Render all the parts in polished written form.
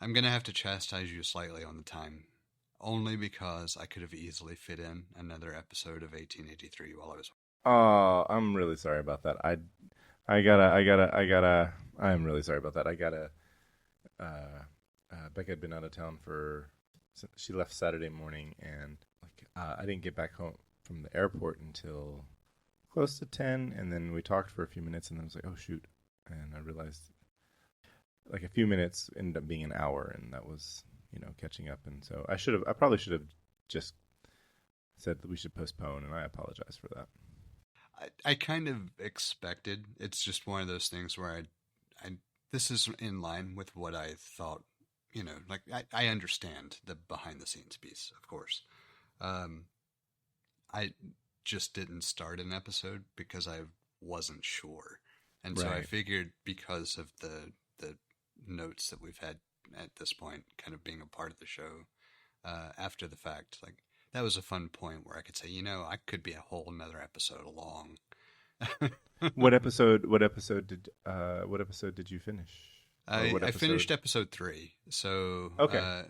I'm going to have to chastise you slightly on the time, only because I could have easily fit in another episode of 1883 while I was. Oh, I'm really sorry about that. I'm really sorry about that. Becca had been out of town she left Saturday morning, and I didn't get back home from the airport until close to 10, and then we talked for a few minutes, and then I was like, oh shoot, and I realized like a few minutes ended up being an hour, and that was catching up, and so I probably should have just said that we should postpone, and I apologize for that. I kind of expected. It's just one of those things where this is in line with what I thought. Like I understand the behind the scenes piece, of course. I just didn't start an episode because I wasn't sure, and so I Right. figured because of the notes that we've had at this point, kind of being a part of the show after the fact, like that was a fun point where I could say, I could be a whole another episode along. What episode did you finish? Or what I episode? finished episode 3, so Okay.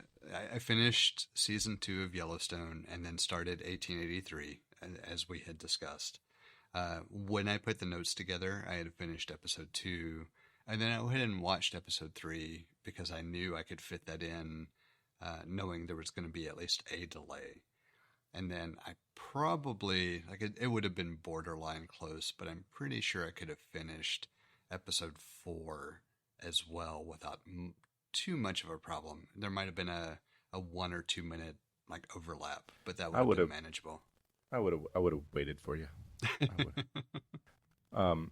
I finished season 2 of Yellowstone and then started 1883 as we had discussed. When I put the notes together, I had finished episode 2, and then I went ahead and watched episode 3 because I knew I could fit that in, knowing there was going to be at least a delay. And then I probably, like, it would have been borderline close, but I'm pretty sure I could have finished episode 4 as well without too much of a problem. There might have been a 1 or 2 minute like overlap, but that would I have would been have. manageable. I would have waited for you. I would. I'm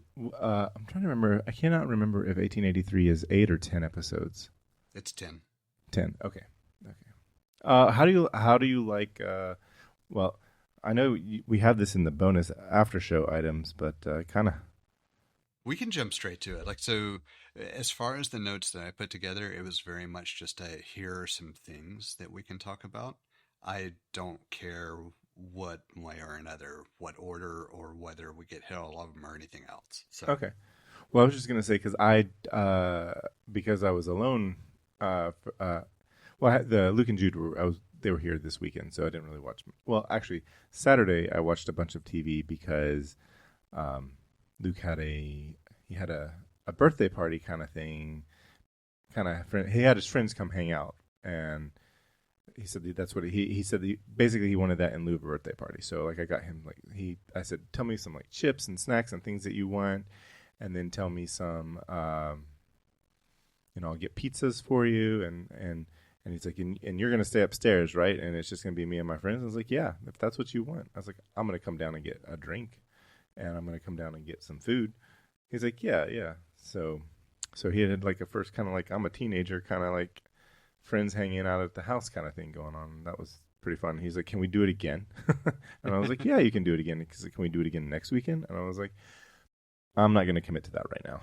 trying to remember. I cannot remember if 1883 is 8 or 10 episodes. It's 10. 10. Okay. Okay. How do you like? Well, I know we have this in the bonus after show items, but kind of. We can jump straight to it. Like, so as far as the notes that I put together, it was very much just here are some things that we can talk about. I don't care what way or another, what order, or whether we get hit all of them or anything else. So, Okay. Well, I was just gonna say because I was alone. The Luke and Jude they were here this weekend, so I didn't really watch. Well, actually, Saturday I watched a bunch of TV because Luke had a birthday party kind of thing. He had his friends come hang out, and he said that's what he said. Basically, he wanted that in lieu of a birthday party. So like I got him I said, tell me some like chips and snacks and things that you want, and then tell me some I'll get pizzas for you, and he's like, and you're gonna stay upstairs, right? And it's just gonna be me and my friends. I was like, yeah, if that's what you want. I was like, I'm gonna come down and get a drink, and I'm gonna come down and get some food. He's like, yeah, yeah. So he had like a first kind of like I'm a teenager kind of like friends hanging out at the house kind of thing going on. That was pretty fun. He's like, can we do it again? And I was like, yeah, you can do it again. He's like, can we do it again next weekend? And I was like, I'm not going to commit to that right now.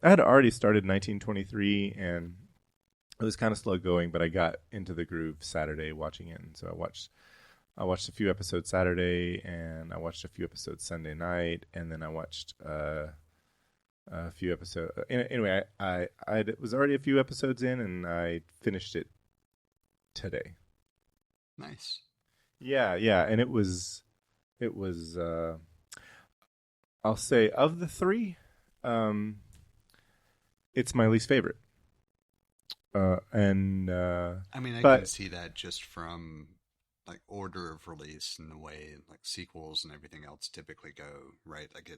I had already started 1923, and it was kind of slow going, but I got into the groove Saturday watching it. And so I watched a few episodes Saturday, and I watched a few episodes Sunday night, and then I watched a few episodes. Anyway, I was already a few episodes in, and I finished it today. nice. Yeah, yeah, and it was I'll say of the three, it's my least favorite. I mean, I can But see that just from like order of release and the way like sequels and everything else typically go, right? Like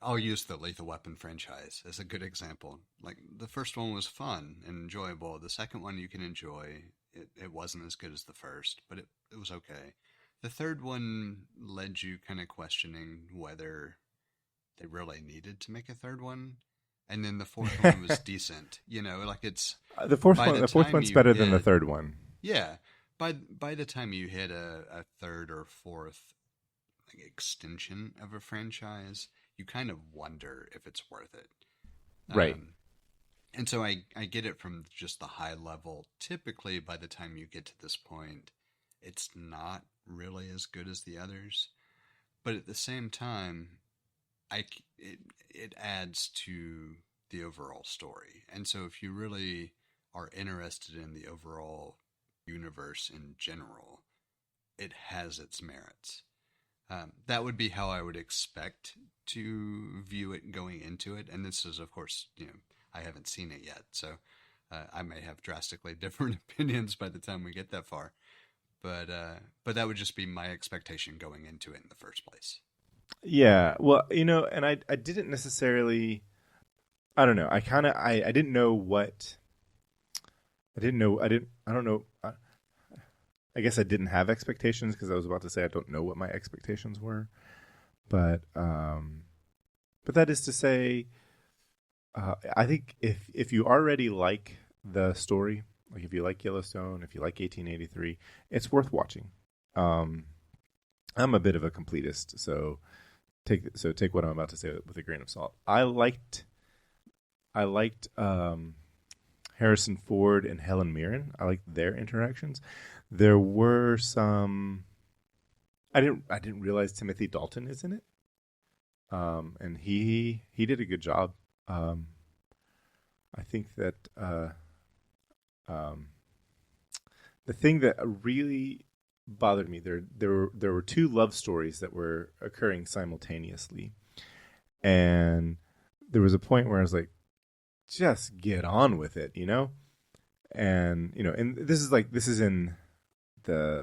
I'll use the Lethal Weapon franchise as a good example. Like the first one was fun and enjoyable. The second one you can enjoy. It wasn't as good as the first, but it was okay. The third one led you kind of questioning whether they really needed to make a third one. And then the fourth one was decent. Like it's by the the fourth time one's you better than the hit, third one. yeah, by the time you hit a third or fourth like extension of a franchise, you kind of wonder if it's worth it. Right. And so I get it from just the high level. Typically, by the time you get to this point, it's not really as good as the others. But at the same time, it adds to the overall story. And so if you really are interested in the overall universe in general, it has its merits. That would be how I would expect to view it going into it. And this is, of course, I haven't seen it yet, so I may have drastically different opinions by the time we get that far. But that would just be my expectation going into it in the first place. Yeah, well, and I didn't necessarily, I don't know. I didn't know what, I don't know. I guess I didn't have expectations because I was about to say I don't know what my expectations were, but that is to say, I think if you already like the story, like if you like Yellowstone, if you like 1883, it's worth watching. I'm a bit of a completist, so take what I'm about to say with a grain of salt. I liked Harrison Ford and Helen Mirren. I liked their interactions. There were some. I didn't realize Timothy Dalton is in it, and he did a good job. I think that the thing that really bothered me, there were two love stories that were occurring simultaneously, and there was a point where I was like, just get on with it, and and this is in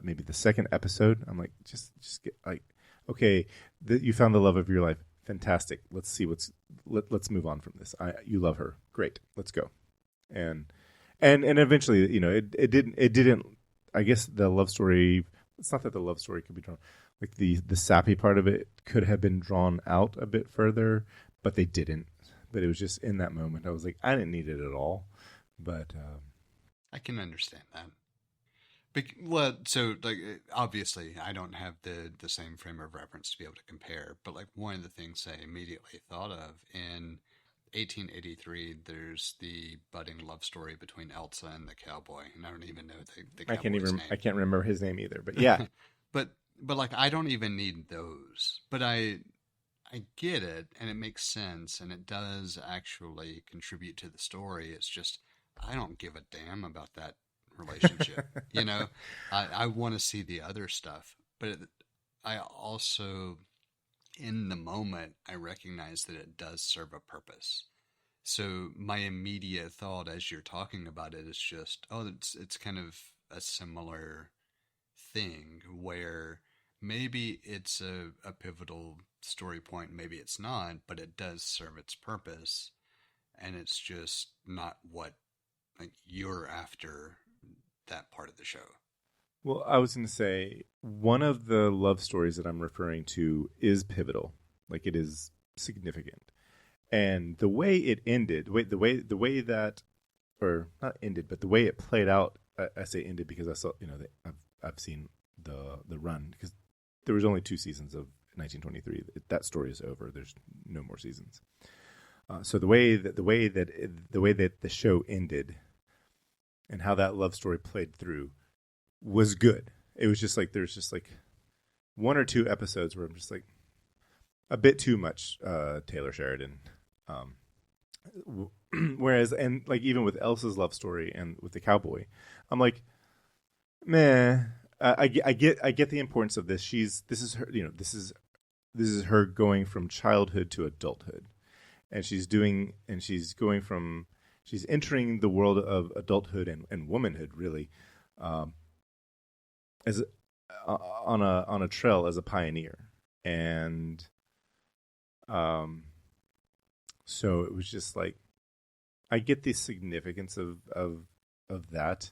maybe the second episode. I'm like, just get, like, okay, you found the love of your life, fantastic, let's see let's move on from this. You love her, great, let's go. And eventually, it didn't, I guess the love story, it's not that the love story could be drawn, like the sappy part of it could have been drawn out a bit further, but they didn't. But it was just in that moment, I was like, I didn't need it at all. But I can understand that. Well, so like obviously, I don't have the same frame of reference to be able to compare. But like one of the things I immediately thought of in 1883, there's the budding love story between Elsa and the cowboy, and I don't even know the cowboy's name. I can't remember his name either. But yeah, but like I don't even need those. But I get it, and it makes sense, and it does actually contribute to the story. It's just I don't give a damn about that relationship. I want to see the other stuff, but I also, in the moment, I recognize that it does serve a purpose. So my immediate thought as you're talking about it is just, it's kind of a similar thing where maybe it's a pivotal story point, maybe it's not, but it does serve its purpose, and it's just not what like you're after that part of the show. Well, I was going to say one of the love stories that I'm referring to is pivotal, like it is significant, and the way it ended, the way that, or not ended, but the way it played out. I say ended because I saw, I've seen the run, because there was only 2 seasons of 1923. That story is over. There's no more seasons. So the way that the show ended, and how that love story played through, was good. It was just like, there's just like 1 or 2 episodes where I'm just like a bit too much Taylor Sheridan. Whereas, and like even with Elsa's love story and with the cowboy, I'm like, meh. I get the importance of this. This is her, this is her going from childhood to adulthood, and she's entering the world of adulthood and womanhood, really, as on a trail as a pioneer, and so it was just like, I get the significance of that,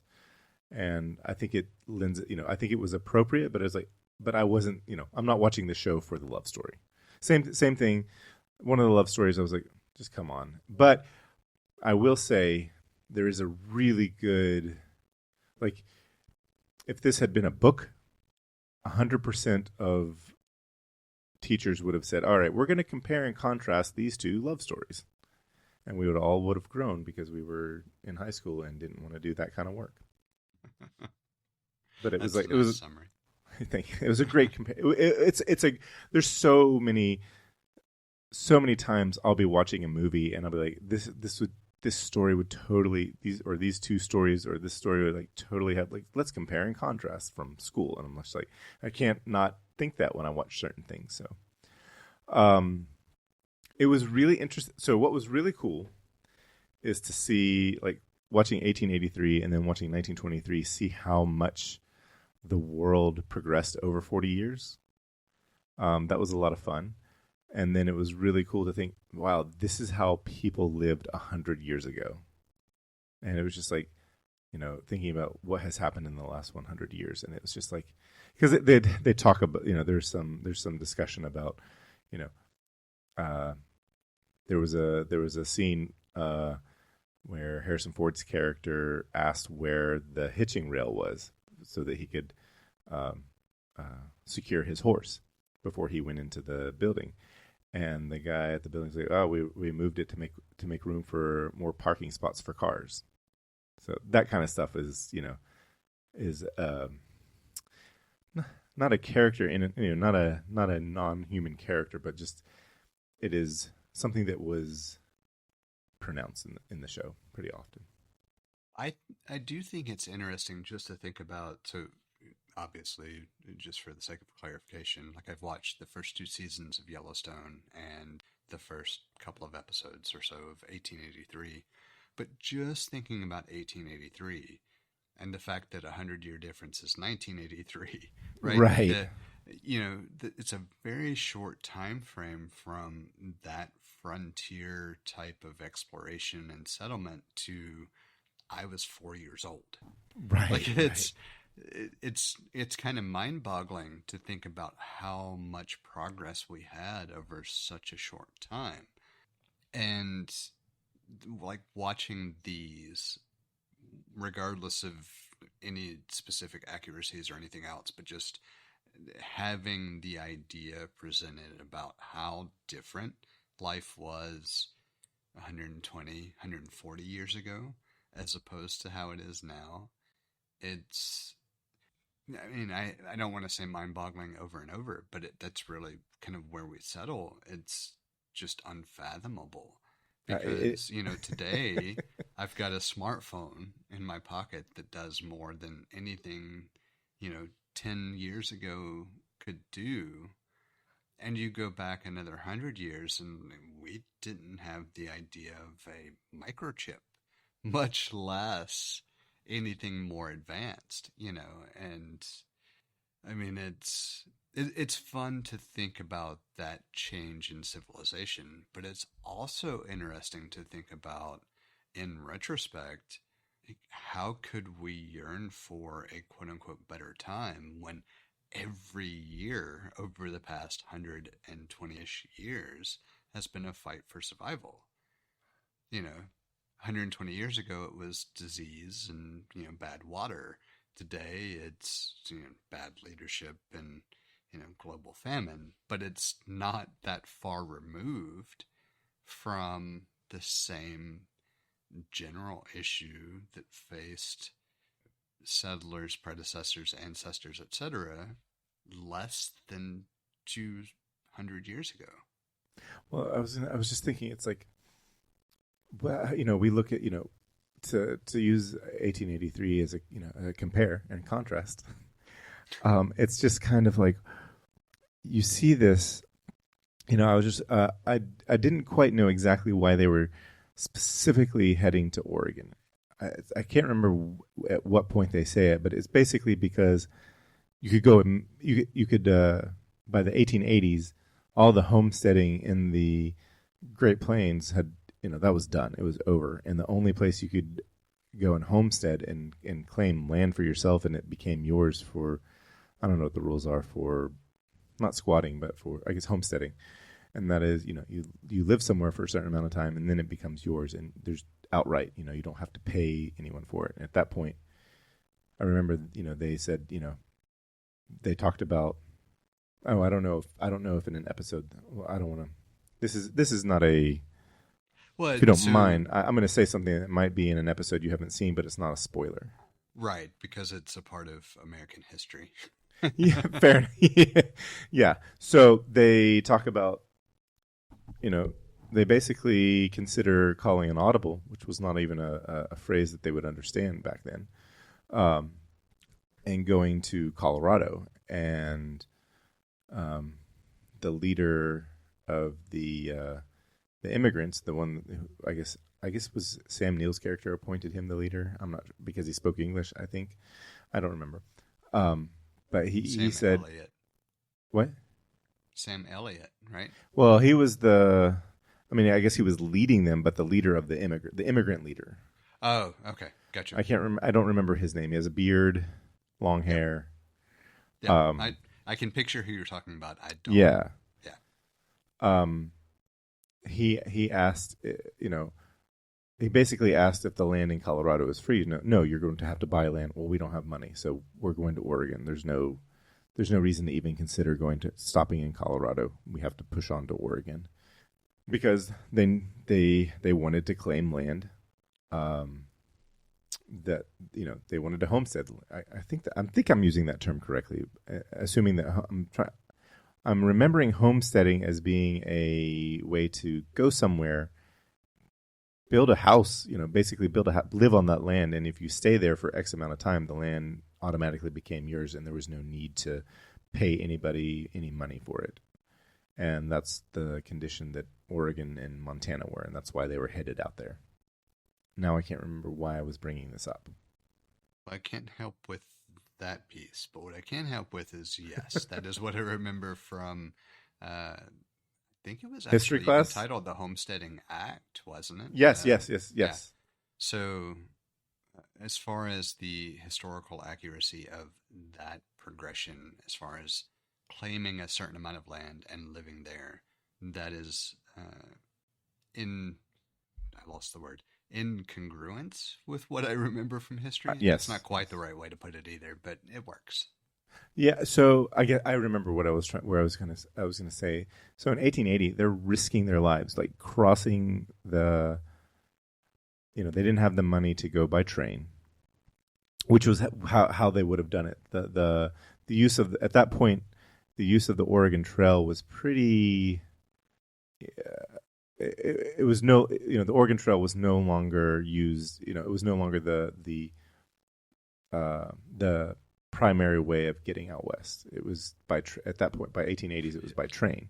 and I think it lends, I think it was appropriate, but it was like, but I wasn't, I'm not watching the show for the love story. Same thing. One of the love stories, I was like, just come on. But I will say there is a really good, like, if this had been a book, 100% of teachers would have said, all right, we're going to compare and contrast these 2 love stories. And we would have grown because we were in high school and didn't want to do that kind of work. But it was like, it was summary. I think it was a great there's so many so many times I'll be watching a movie and I'll be like, this story would totally, these two stories or this story would like totally have, like, let's compare and contrast from school. And I'm just like, I can't not think that when I watch certain things. So it was really interesting. So what was really cool is to see, like, watching 1883 and then watching 1923, see how much the world progressed over 40 years. That was a lot of fun. And then it was really cool to think, wow, this is how people lived 100 years ago. And it was just like, thinking about what has happened in the last 100 years. And it was just like, because they talk about, there's some discussion about, there was a scene where Harrison Ford's character asked where the hitching rail was so that he could secure his horse before he went into the building. And the guy at the building's like, "Oh, we moved it to make room for more parking spots for cars." So that kind of stuff is not a character in it, not a non-human character, but just it is something that was pronounced in the show pretty often. I do think it's interesting just to think about. So obviously, just for the sake of clarification, like I've watched the first 2 seasons of Yellowstone and the first couple of episodes or so of 1883. But just thinking about 1883 and the fact that 100-year difference is 1983, right? Right. It's a very short time frame from that frontier type of exploration and settlement to I was 4 years old. Right. Like it's kind of mind-boggling to think about how much progress we had over such a short time. And like watching these, regardless of any specific accuracies or anything else, but just having the idea presented about how different life was 120, 140 years ago as opposed to how it is now. I don't want to say mind-boggling over and over, but that's really kind of where we settle. It's just unfathomable because, today I've got a smartphone in my pocket that does more than anything, 10 years ago could do. And you go back another 100 years and we didn't have the idea of a microchip, much less anything more advanced, and I mean, it's fun to think about that change in civilization, but it's also interesting to think about in retrospect, how could we yearn for a quote unquote better time when every year over the past 120-ish years has been a fight for survival? 120 years ago, it was disease and, bad water. Today, it's, bad leadership and, global famine. But it's not that far removed from the same general issue that faced settlers, predecessors, ancestors, etc., less than 200 years ago. Well, I was just thinking, it's like, well, we look at, to use 1883 as a compare and contrast. It's just kind of like, you see this, I was just, I didn't quite know exactly why they were specifically heading to Oregon. I can't remember at what point they say it, but it's basically because you could go and you could by the 1880s, all the homesteading in the Great Plains had, that was done. It was over. And the only place you could go and homestead and claim land for yourself, and it became yours for, I don't know what the rules are for, not squatting, but for, I guess, homesteading. And that is, you live somewhere for a certain amount of time, and then it becomes yours. And there's outright, you don't have to pay anyone for it. And at that point, I remember, they said, they talked about, I don't know if in an episode, well, I don't want to, this is not a, well, if you don't mind, I'm going to say something that might be in an episode you haven't seen, but it's not a spoiler. Right, because it's a part of American history. Yeah, fair. Yeah. So they talk about they basically consider calling an audible, which was not even a phrase that they would understand back then, um, and going to Colorado. And the leader of the immigrants, the one who, I guess was Sam Neill's character appointed him the leader. I'm not, because he spoke English, I think. I don't remember. But he said, Elliott. What? Sam Elliott, right? Well, he was I guess he was leading them, but the leader of the immigrant leader. Oh, okay. Gotcha. I don't remember his name. He has a beard, long hair. Yeah. I can picture who you're talking about. I don't. Yeah. Yeah. He asked, he basically asked if the land in Colorado is free. No, you're going to have to buy land. Well, we don't have money, so we're going to Oregon. There's no reason to even consider stopping in Colorado. We have to push on to Oregon because they wanted to claim land. That they wanted to homestead. I think I'm using that term correctly, assuming that I'm remembering homesteading as being a way to go somewhere, build a house, basically live on that land. And if you stay there for X amount of time, the land automatically became yours and there was no need to pay anybody any money for it. And that's the condition that Oregon and Montana were. And that's why they were headed out there. Now I can't remember why I was bringing this up. I can't help with that piece, but what I can help with is, yes, that is what I remember from, I think it was history class entitled The Homesteading Act, wasn't it? Yes. Yeah. So as far as the historical accuracy of that progression, as far as claiming a certain amount of land and living there, that is I lost the word, incongruence with what I remember from history. Yes. That's not quite the right way to put it either, but it works. Yeah, so I remember what I was going to say. So in 1880, they're risking their lives, like crossing the. They didn't have the money to go by train, which was how they would have done it. The use of at that point, the use of the Oregon Trail was pretty. It was the Oregon Trail was no longer used. It was no longer the primary way of getting out west. It was at that point, by 1880s, it was by train.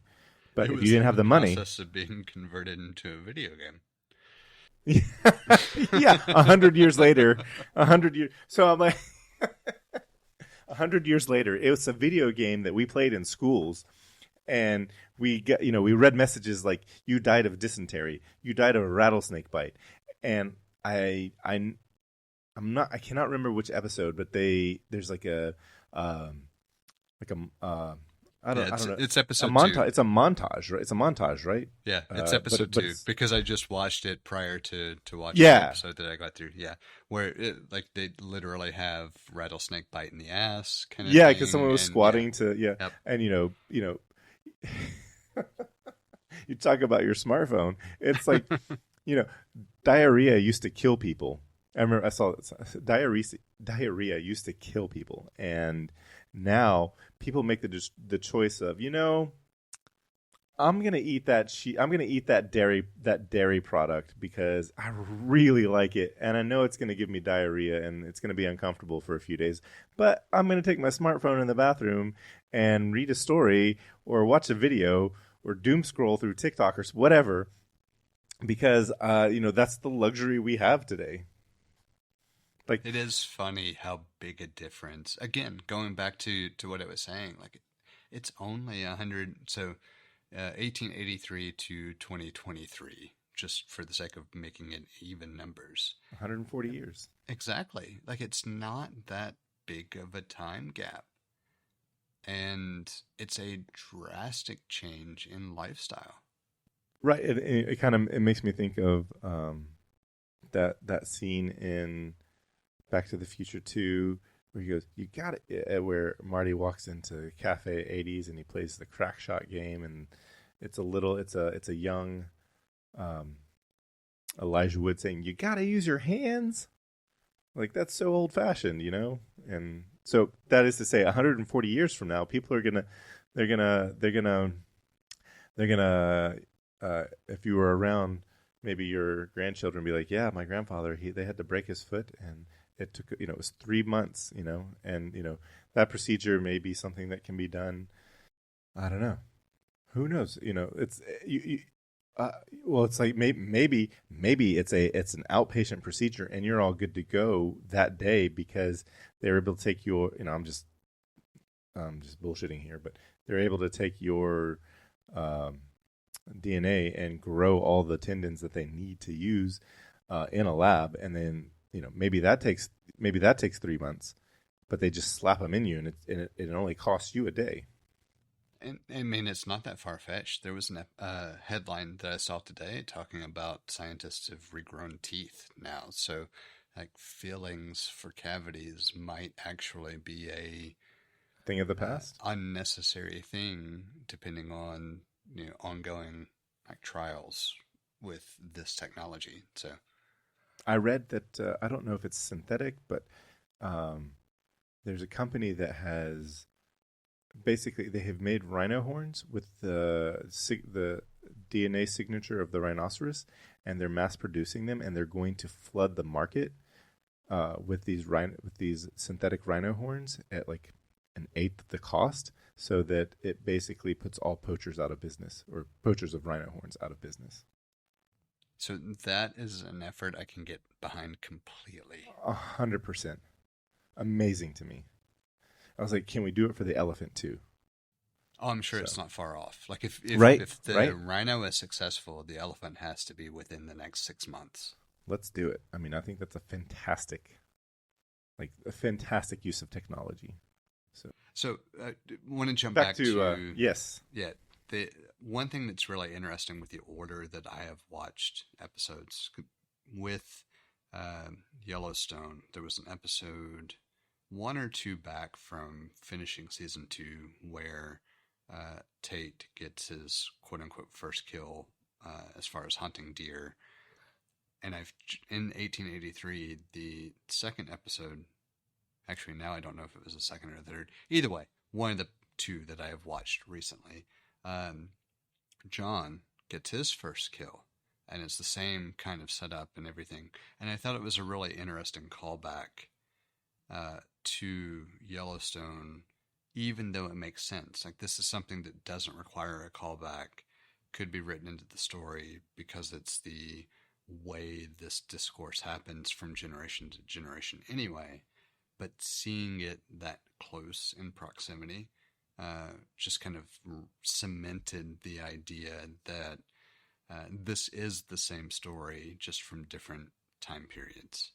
But if you didn't have the money, process of being converted into a video game. Yeah, 100 years later, 100 years. So I'm like, 100 years later, it was a video game that we played in schools. And we read messages like, you died of dysentery, you died of a rattlesnake bite. And I cannot remember which episode, but there's like a I don't know. It's episode two. It's a montage, right? It's a montage, right? Yeah, it's episode two because I just watched it prior to watching the episode that I got through. Yeah, where they literally have rattlesnake bite in the ass kind of thing. Yeah, because someone was squatting Yep. And you talk about your smartphone. It's like diarrhea used to kill people. I remember I saw diarrhea used to kill people, and now people make the choice of I'm gonna eat that I'm gonna eat that dairy product because I really like it, and I know it's gonna give me diarrhea and it's gonna be uncomfortable for a few days. But I'm gonna take my smartphone in the bathroom and read a story or watch a video or doom scroll through TikTok or whatever, because that's the luxury we have today. Like, it is funny how big a difference. Again, going back to what I was saying, like it's only 100. So 1883 to 2023, just for the sake of making it even numbers. 140 years. Exactly. Like it's not that big of a time gap. And it's a drastic change in lifestyle. Right. It kind of makes me think of that scene in Back to the Future 2 where he goes, "You got it," where Marty walks into Cafe 80s and he plays the crack shot game, and it's a young Elijah Wood saying, "You got to use your hands." Like, that's so old fashioned, And so that is to say, 140 years from now, people are they're gonna if you were around, maybe your grandchildren be like, yeah, my grandfather, they had to break his foot, and it took, it was 3 months, and that procedure may be something that can be done. I don't know. Who knows? It's you uh, well, it's like maybe it's an outpatient procedure, and you're all good to go that day because they're able to take your. I'm just bullshitting here, but they're able to take your um, DNA and grow all the tendons that they need to use in a lab, and then maybe that takes 3 months, but they just slap them in you, and it only costs you a day. And I mean, it's not that far fetched. There was a headline that I saw today talking about scientists have regrown teeth now. So, like, fillings for cavities might actually be a Thing of the past. unnecessary thing, depending on ongoing like trials with this technology. So, I read that I don't know if it's synthetic, but um, there's a company that has basically they have made rhino horns with the DNA signature of the rhinoceros, and they're mass producing them, and they're going to flood the market with these synthetic rhino horns at like an eighth the cost, so that it basically puts all poachers out of business, or poachers of rhino horns out of business. so that is an effort I can get behind completely. 100%, amazing to me. I was like, can we do it for the elephant too? Oh, I'm sure So, it's not far off. Like if right, if the right. rhino is successful, the elephant has to be within the next 6 months. Let's do it. I mean, I think that's a fantastic use of technology. So, want to jump Back back to yes, yeah. The one thing that's really interesting with the order that I have watched episodes with Yellowstone, there was an episode one or two back from finishing season 2 where Tate gets his quote unquote first kill as far as hunting deer. And I've in 1883, the second episode. Actually, now I don't know if it was the second or third. Either way, one of the two that I have watched recently. Um, John gets his first kill, and it's the same kind of setup and everything. And I thought it was a really interesting callback to Yellowstone, even though it makes sense. Like, this is something that doesn't require a callback, could be written into the story because it's the way this discourse happens from generation to generation anyway. But seeing it that close in proximity just kind of cemented the idea that this is the same story, just from different time periods.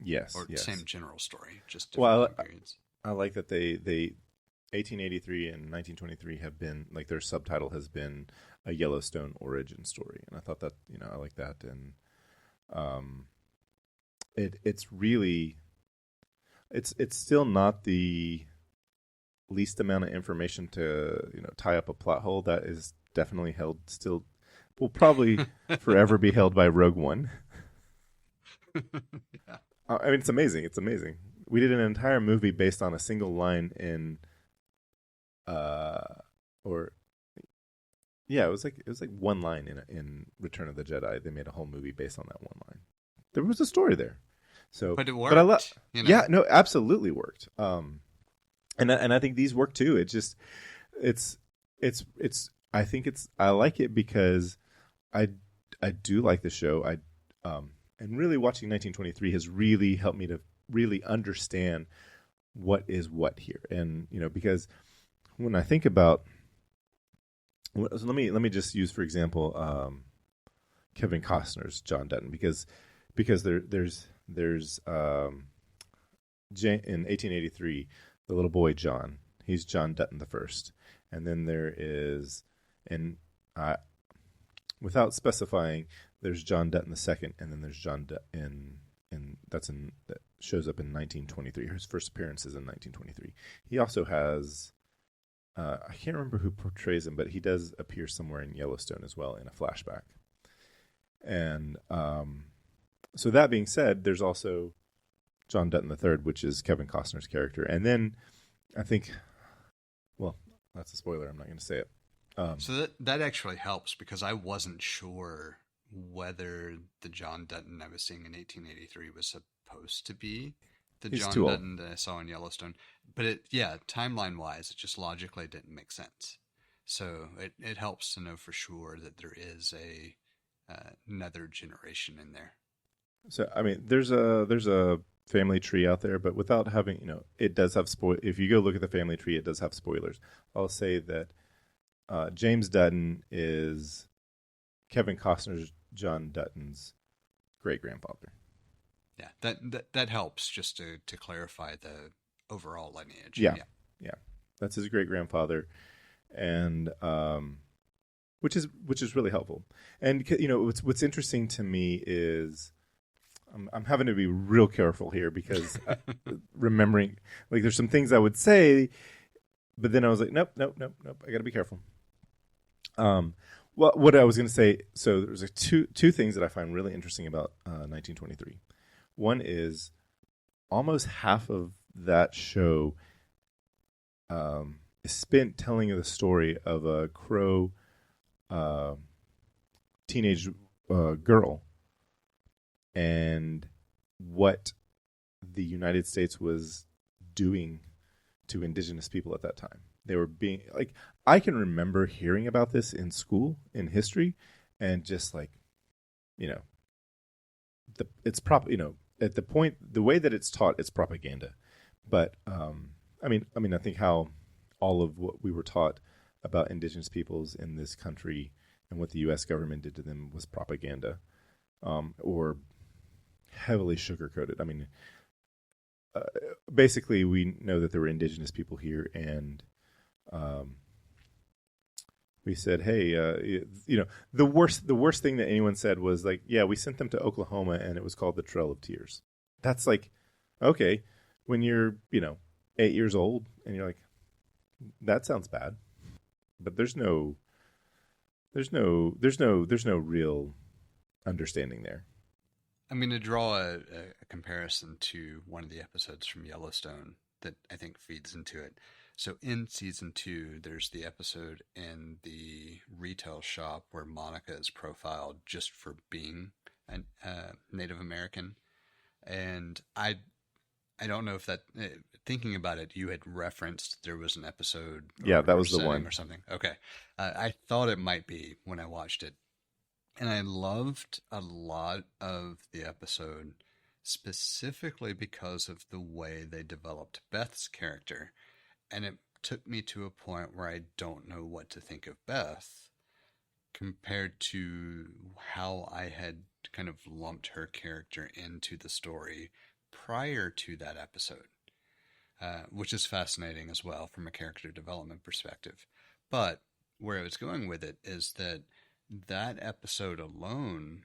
yes, Or yes. same general story, just different time periods. I like that they 1883 and 1923 have been like their subtitle has been a Yellowstone origin story, and I thought that I like that, and it's really it's still not the least amount of information to tie up a plot hole. That is definitely held still will probably forever be held by Rogue One. Yeah. I mean, it's amazing. It's amazing. We did an entire movie based on a single line in, or yeah, it was like one line in Return of the Jedi. They made a whole movie based on that one line. There was a story there. So, But it worked. But yeah, no, absolutely worked. And I think these work too. It just, it's. I think I like it because I do like the show. And really watching 1923 has really helped me to really understand what is what here. And because when I think about, so let me just use for example Kevin Costner's John Dutton because there's in 1883 the little boy John, he's John Dutton the first, and then there is, and without specifying, there's John Dutton the second, and then there's John Dutton that shows up in 1923. His first appearance is in 1923. He also has I can't remember who portrays him, but he does appear somewhere in Yellowstone as well in a flashback. And so that being said, there's also John Dutton III, which is Kevin Costner's character. And then I think, well, that's a spoiler. I'm not going to say it. So that actually helps because I wasn't sure whether the John Dutton I was seeing in 1883 was supposed to be the He's John too old. Dutton that I saw in Yellowstone. But timeline wise, it just logically didn't make sense. So it helps to know for sure that there is another generation in there. So I mean, there's a family tree out there, but without having, it does have spoil. If you go look at the family tree, it does have spoilers. I'll say that James Dutton is Kevin Costner's John Dutton's great grandfather. Yeah, that helps just to clarify the overall lineage. Yeah, that's his great grandfather, and which is really helpful. And what's interesting to me is I'm having to be real careful here because remembering, like, there's some things I would say, but then I was like, nope. I got to be careful. Well, what I was going to say, so there's two things that I find really interesting about 1923. One is almost half of that show is spent telling the story of a Crow teenage girl and what the United States was doing to indigenous people at that time. They were being like, I can remember hearing about this in school in history, and just like, it's at the point, the way that it's taught, it's propaganda. But I mean, I think how all of what we were taught about indigenous peoples in this country and what the U.S. government did to them was propaganda, or heavily sugar-coated. I mean, basically, we know that there were indigenous people here, and we said, hey, the worst thing that anyone said was like, yeah, we sent them to Oklahoma, and it was called the Trail of Tears. That's like, okay, when you're 8 years old, and you're like, that sounds bad, but there's no real understanding there. I'm going to draw a comparison to one of the episodes from Yellowstone that I think feeds into it. So in season 2, there's the episode in the retail shop where Monica is profiled just for being a Native American. And I don't know if that, thinking about it, you had referenced there was an episode. Yeah, that was the one. Or something. Okay. I thought it might be when I watched it. And I loved a lot of the episode specifically because of the way they developed Beth's character. And it took me to a point where I don't know what to think of Beth compared to how I had kind of lumped her character into the story prior to that episode, which is fascinating as well from a character development perspective. But where I was going with it is that episode alone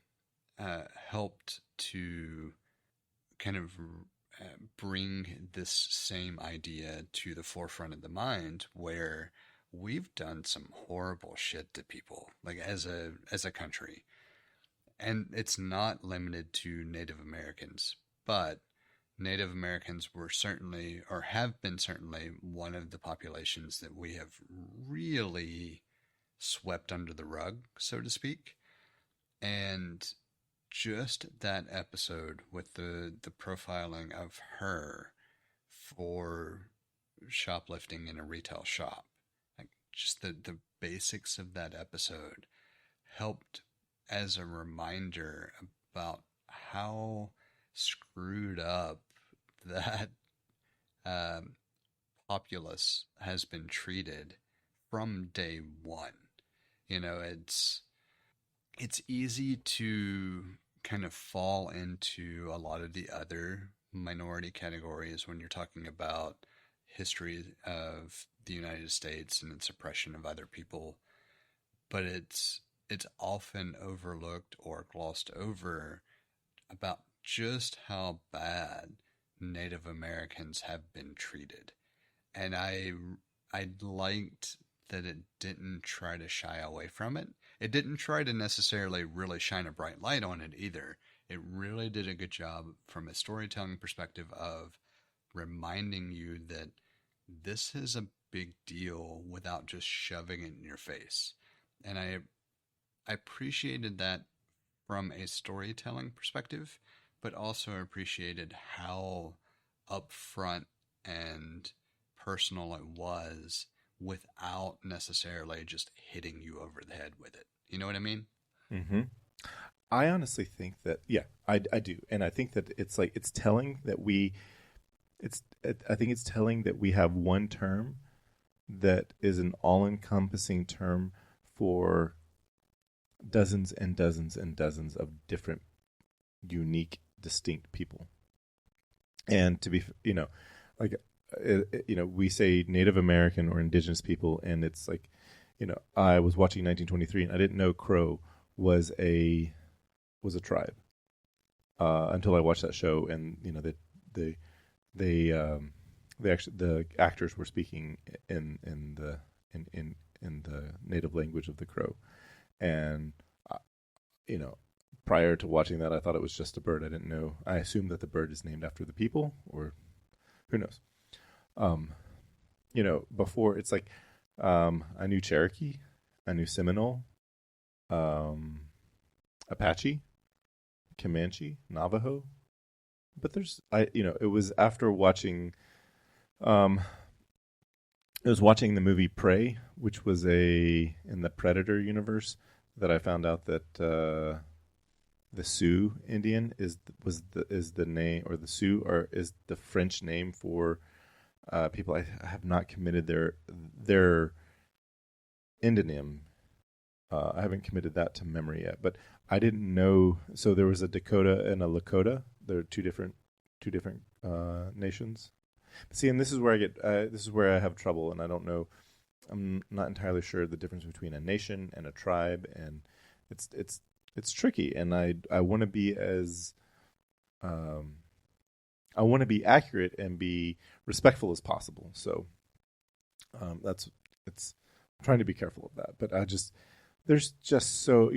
helped to kind of bring this same idea to the forefront of the mind, where we've done some horrible shit to people, like as a country. And it's not limited to Native Americans, but Native Americans were certainly, or have been certainly, one of the populations that we have really swept under the rug, so to speak. And just that episode with the profiling of her for shoplifting in a retail shop, like just the basics of that episode helped as a reminder about how screwed up that populace has been treated from day one. It's easy to kind of fall into a lot of the other minority categories when you're talking about history of the United States and its oppression of other people, but it's often overlooked or glossed over about just how bad Native Americans have been treated. And I liked that it didn't try to shy away from it. It didn't try to necessarily really shine a bright light on it either. It really did a good job from a storytelling perspective of reminding you that this is a big deal without just shoving it in your face. And I appreciated that from a storytelling perspective, but also appreciated how upfront and personal it was without necessarily just hitting you over the head with it. You know what I mean? Mm-hmm. I honestly think that, yeah, I do. And I think that it's like, it's telling that I think it's telling that we have one term that is an all-encompassing term for dozens and dozens and dozens of different, unique, distinct people. And to be, like, we say Native American or indigenous people, and it's like, I was watching 1923, and I didn't know Crow was a tribe until I watched that show, and they actually, the actors were speaking in the native language of the Crow, and prior to watching that, I thought it was just a bird. I didn't know. I assumed that the bird is named after the people, or who knows. Before, it's like, I knew Cherokee, I knew Seminole, Apache, Comanche, Navajo, but it was after watching, it was watching the movie Prey, which was in the Predator universe, that I found out that the Sioux Indian is the name, or the Sioux is the French name for people. I have not committed their endonym. I haven't committed that to memory yet, but I didn't know. So there was a Dakota and a Lakota. They're two different nations. But see, and this is where I have trouble, and I don't know. I'm not entirely sure the difference between a nation and a tribe, and it's tricky. And I want to be I want to be accurate and be respectful as possible. So I'm trying to be careful of that. But there's just so,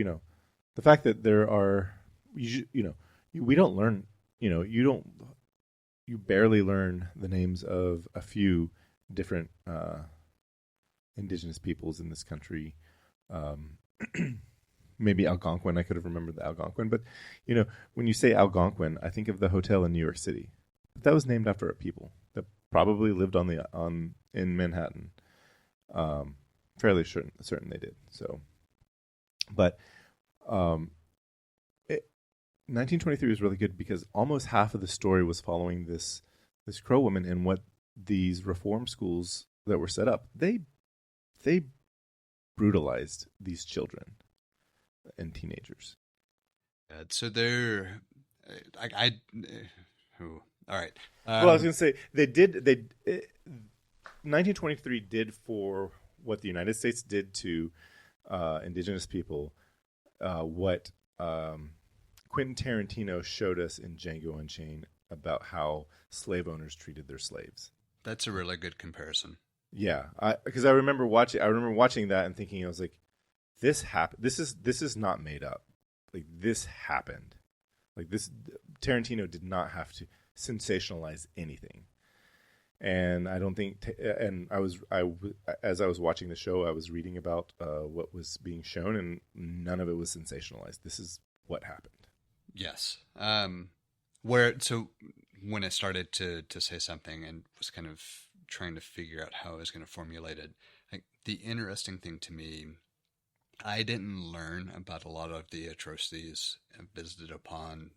the fact that there are, we don't learn, you barely learn the names of a few different indigenous peoples in this country. Maybe Algonquin. I could have remembered the Algonquin, but when you say Algonquin, I think of the hotel in New York City. But that was named after a people that probably lived in Manhattan. Fairly certain they did. So, but 1923 was really good because almost half of the story was following this Crow woman and what these reform schools that were set up. They brutalized these children and teenagers. So they're, all right. Well, I was going to say they 1923 did for what the United States did to indigenous people, what Quentin Tarantino showed us in Django Unchained about how slave owners treated their slaves. That's a really good comparison. Yeah, because I remember watching that and thinking, I was like, this happened. This is not made up. Like, this happened. Like, this, Tarantino did not have to sensationalize anything. And I don't think, as I was watching the show, I was reading about what was being shown, and none of it was sensationalized. This is what happened. Yes. So when I started to say something and was kind of trying to figure out how I was going to formulate it, like, the interesting thing to me, I didn't learn about a lot of the atrocities visited upon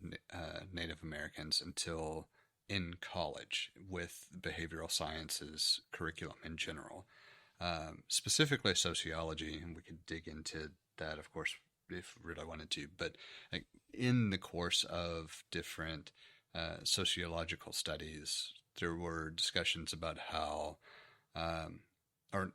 Native Americans until in college with behavioral sciences curriculum in general, specifically sociology, and we could dig into that, of course, if really wanted to. But like, in the course of different sociological studies, there were discussions about how, or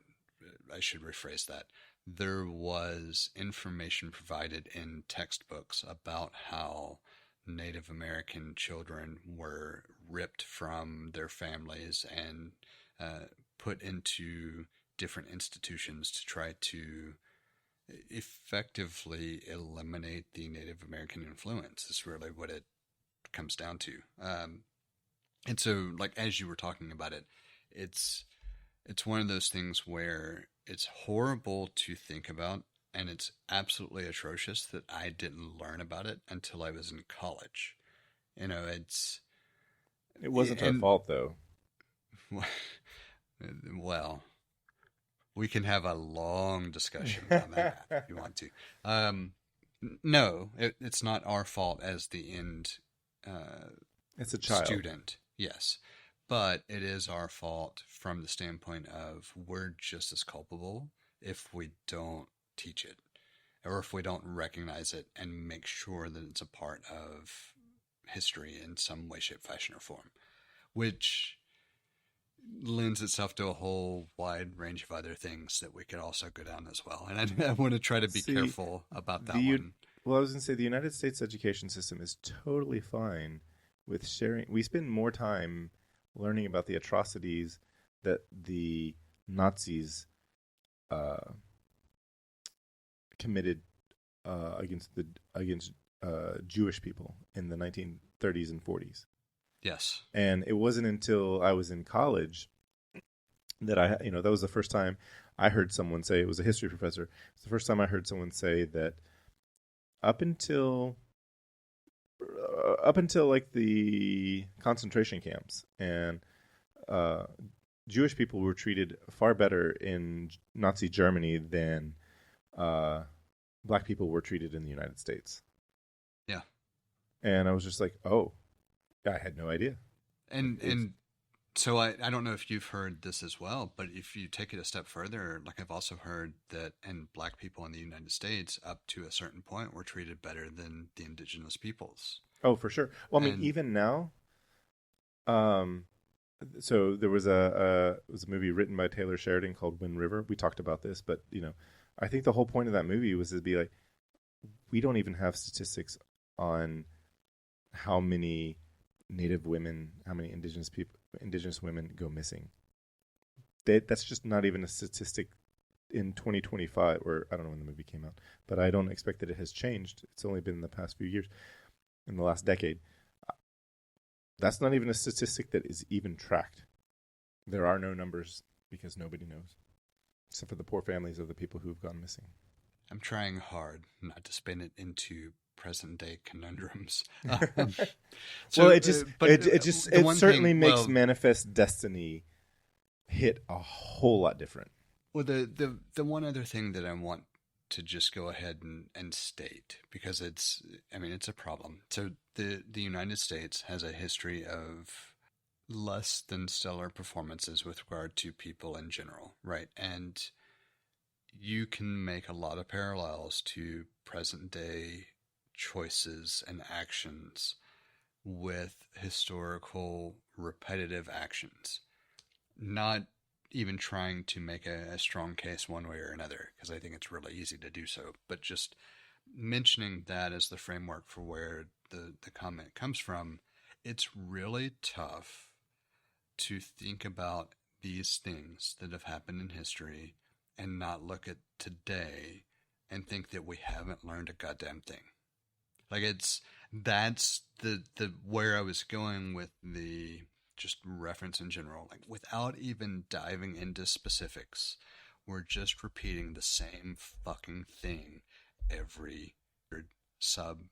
I should rephrase that, there was information provided in textbooks about how Native American children were ripped from their families and put into different institutions to try to effectively eliminate the Native American influence. Is really what it comes down to. And so, like, as you were talking about it, it's it's one of those things where it's horrible to think about, and it's absolutely atrocious that I didn't learn about it until I was in college. You know, it's It wasn't our and fault though. well, we can have a long discussion on that if you want to. No, it's not our fault as the end It's a child. student, yes. But it is our fault from the standpoint of we're just as culpable if we don't teach it or if we don't recognize it and make sure that it's a part of history in some way, shape, fashion, or form, which lends itself to a whole wide range of other things that we could also go down as well. And I want to try to be See, careful about that the one. well, I was going to say the United States education system is totally fine with sharing. We spend more time learning about the atrocities that the Nazis committed against Jewish people in the 1930s and 40s. Yes. And it wasn't until I was in college that that was the first time I heard someone say, it was a history professor. It's the first time I heard someone say that up until like the concentration camps and Jewish people were treated far better in Nazi Germany than black people were treated in the United States. Yeah. And I was just like, oh, I had no idea. And so I don't know if you've heard this as well, but if you take it a step further, like I've also heard that and black people in the United States up to a certain point were treated better than the indigenous peoples. Oh, for sure. Well, I mean, even now, so there was a movie written by Taylor Sheridan called Wind River. We talked about this, but I think the whole point of that movie was to be like, we don't even have statistics on how many Native women, how many indigenous women go missing. That's just not even a statistic in 2025, or I don't know when the movie came out, but I don't expect that it has changed. It's only been in the past few years, in the last decade. That's not even a statistic that is even tracked. There are no numbers because nobody knows, except for the poor families of the people who've gone missing. I'm trying hard not to spin it into present day conundrums. Well, it certainly makes Manifest Destiny hit a whole lot different. Well, the one other thing that I want to just go ahead and state, because it's a problem. So the United States has a history of less than stellar performances with regard to people in general, right? And you can make a lot of parallels to present day choices and actions with historical repetitive actions. Not even trying to make a strong case one way or another, because I think it's really easy to do so, but just mentioning that as the framework for where the comment comes from, it's really tough to think about these things that have happened in history and not look at today and think that we haven't learned a goddamn thing. Like that's the where I was going with the just reference in general, like without even diving into specifics, we're just repeating the same fucking thing every sub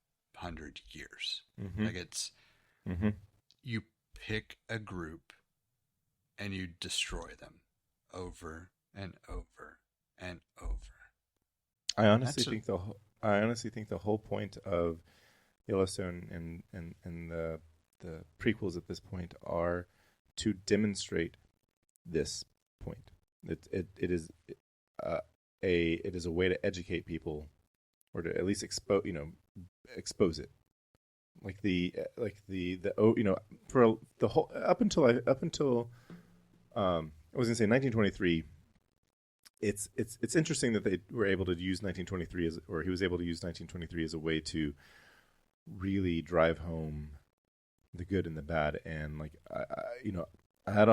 100 years. Mm-hmm. Like it's you pick a group and you destroy them over and over and over. I honestly think the whole point of Yellowstone and the prequels at this point are to demonstrate this point. It is a way to educate people, or to at least expose it. For the whole up until I was gonna say 1923. It's interesting that they were able to use 1923 he was able to use 1923 as a way to really drive home the good and the bad. And like I had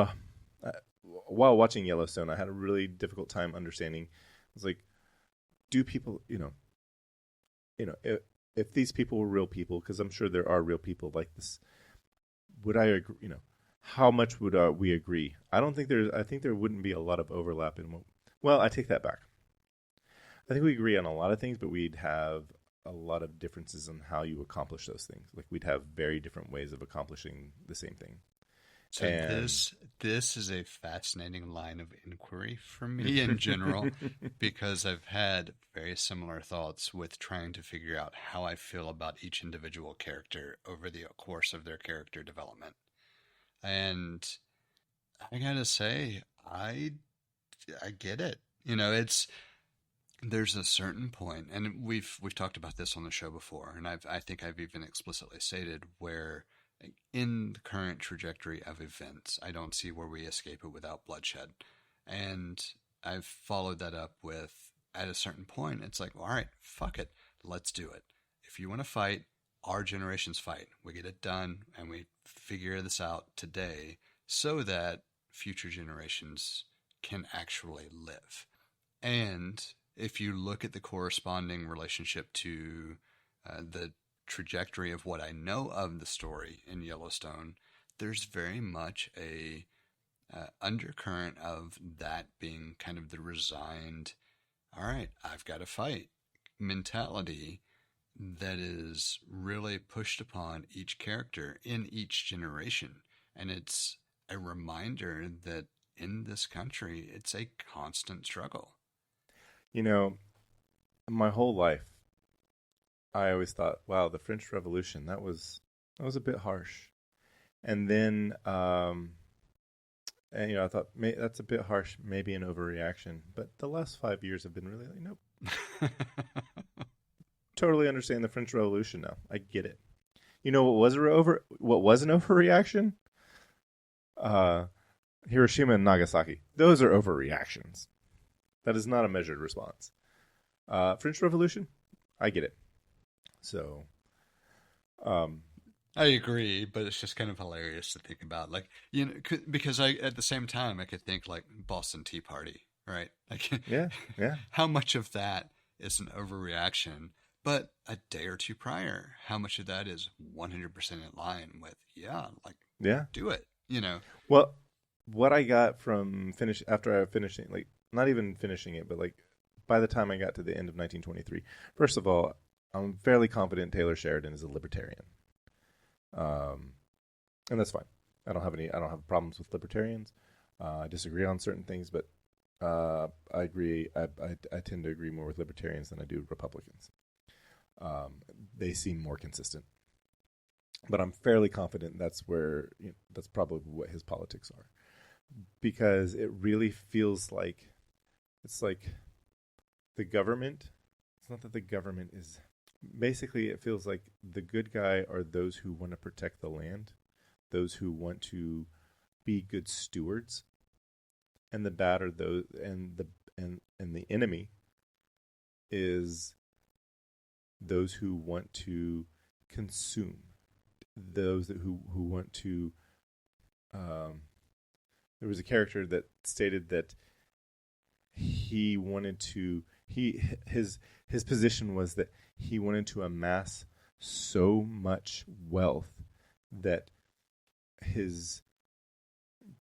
while watching Yellowstone, I had a really difficult time understanding. I was like, do people if these people were real people, because I'm sure there are real people like this, would I agree? how much would we agree? I don't think there's. I think there wouldn't be a lot of overlap in. Well, I take that back. I think we agree on a lot of things, but we'd have a lot of differences in how you accomplish those things. Like we'd have very different ways of accomplishing the same thing. So And this is a fascinating line of inquiry for me in general because I've had very similar thoughts with trying to figure out how I feel about each individual character over the course of their character development. And I gotta say, I get it. You know, it's there's a certain point, and we've talked about this on the show before, and I think I've even explicitly stated where in the current trajectory of events, I don't see where we escape it without bloodshed. And I've followed that up with at a certain point, it's like, well, all right, fuck it, let's do it. If you want to fight, our generations fight. We get it done, and we figure this out today so that future generations can actually live. And if you look at the corresponding relationship to the trajectory of what I know of the story in Yellowstone, there's very much a undercurrent of that being kind of the resigned, all right, I've got to fight mentality that is really pushed upon each character in each generation. And it's a reminder that in this country, it's a constant struggle. you know, my whole life, I always thought, wow, the French Revolution that was a bit harsh. And then, and I thought that's a bit harsh, maybe an overreaction. But the last 5 years have been really like, nope, totally understand the French Revolution now. I get it. You know what was an overreaction? Uh, Hiroshima and Nagasaki. Those are overreactions. That is not a measured response. French Revolution, I get it. So, I agree, but it's just kind of hilarious to think about, like, because I at the same time I could think like Boston Tea Party, right? Like, yeah, yeah, how much of that is an overreaction, but a day or two prior, how much of that is 100% in line with, yeah, like, yeah. do it, you know? Well, what I got from after I finished it, like not even finishing it, but like by the time I got to the end of 1923, first of all, I'm fairly confident Taylor Sheridan is a libertarian, and that's fine. I don't have problems with libertarians. I disagree on certain things, but I agree. I tend to agree more with libertarians than I do Republicans. They seem more consistent, but I'm fairly confident that's where that's probably what his politics are, because it really feels like it's like the government. It's not that the government is. Basically, it feels like the good guy are those who want to protect the land, those who want to be good stewards, and the bad are those, and the enemy is those who want to consume, who want to. There was a character that stated that he wanted to. His position was that he wanted to amass so much wealth that his